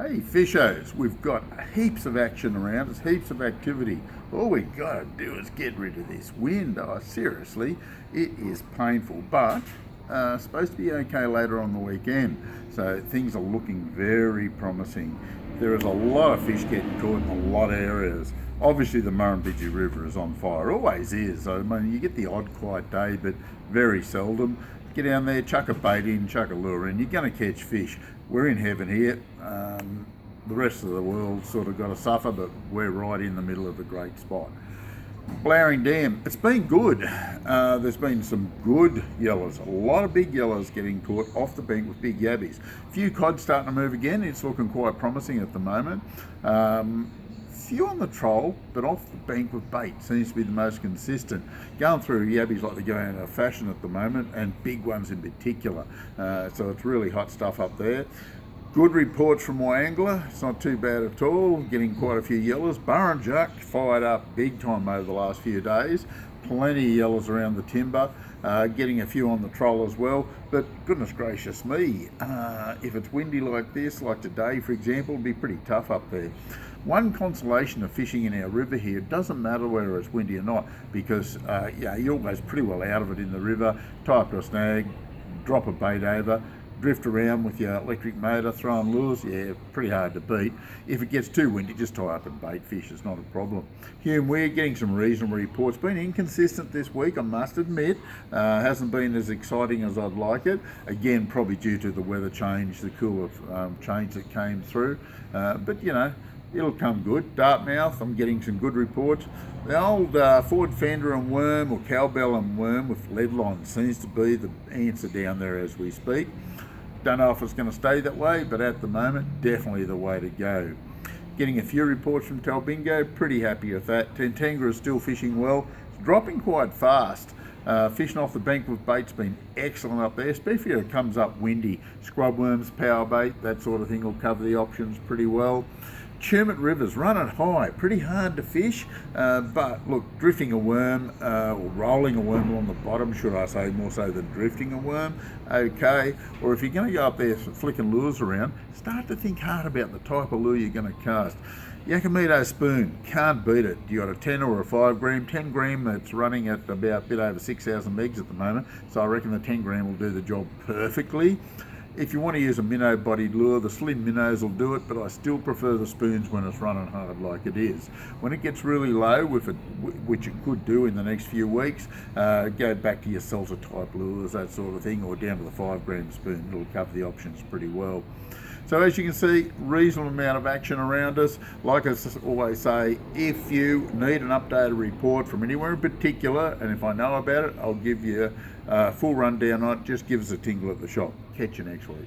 Hey fishers, we've got heaps of action around us, heaps of activity. All we gotta do is get rid of this wind. Oh, seriously, it is painful, but supposed to be okay later on the weekend. So things are looking very promising. There is a lot of fish getting caught in a lot of areas. Obviously the Murrumbidgee River is on fire, always is. I mean, you get the odd quiet day, but very seldom. Get down there, chuck a bait in, chuck a lure in, you're going to catch fish. We're in heaven here. The rest of the world sort of got to suffer, but we're right in the middle of a great spot. Blowering Dam, it's been good. There's been some good yellers, a lot of big yellers getting caught off the bank with big yabbies. A few cod starting to move again, it's looking quite promising at the moment. Few on the troll, but off the bank with bait seems to be the most consistent. Going through yabbies like they're going out of fashion at the moment, and big ones in particular. So it's really hot stuff up there. Good reports from my angler, it's not too bad at all, getting quite a few yellers. Burrinjuck fired up big time over the last few days. Plenty of yellers around the timber, getting a few on the troll as well. But goodness gracious me, if it's windy like this, like today for example, it'll be pretty tough up there. One consolation of fishing in our river here, it doesn't matter whether it's windy or not, because you're always pretty well out of it in the river. Tie up a snag, drop a bait over, drift around with your electric motor, throwing lures, pretty hard to beat. If it gets too windy, just tie up and bait fish, it's not a problem. Hume, we're getting some reasonable reports. Been inconsistent this week, I must admit. Hasn't been as exciting as I'd like it. Again, probably due to the weather change, the cooler change that came through. But you know, it'll come good. Dartmouth, I'm getting some good reports. The old Ford Fender and worm, or cowbell and worm with lead line seems to be the answer down there as we speak. Don't know if it's going to stay that way, but at the moment, definitely the way to go. Getting a few reports from Talbingo, pretty happy with that. Tentangra is still fishing well. It's dropping quite fast. Fishing off the bank with bait's been excellent up there, especially if it comes up windy. Scrub worms, power bait, that sort of thing will cover the options pretty well. Chermit River's running high, pretty hard to fish, but look, drifting a worm, or rolling a worm along the bottom, should I say, more so than drifting a worm, okay. Or if you're going to go up there flicking lures around, start to think hard about the type of lure you're going to cast. Yakumito spoon, can't beat it. You got a 10 or a 5 gram, 10 gram that's running at about a bit over 6,000 megs at the moment, so I reckon the 10 gram will do the job perfectly. If you want to use a minnow bodied lure, the slim minnows will do it, but I still prefer the spoons when it's running hard like it is. When it gets really low, which it could do in the next few weeks, go back to your salsa type lures, that sort of thing, or down to the 5 gram spoon. It'll cover the options pretty well. So as you can see, reasonable amount of action around us. Like I always say, if you need an updated report from anywhere in particular, and if I know about it, I'll give you a full rundown on it. Just give us a tingle at the shop. Catch you next week.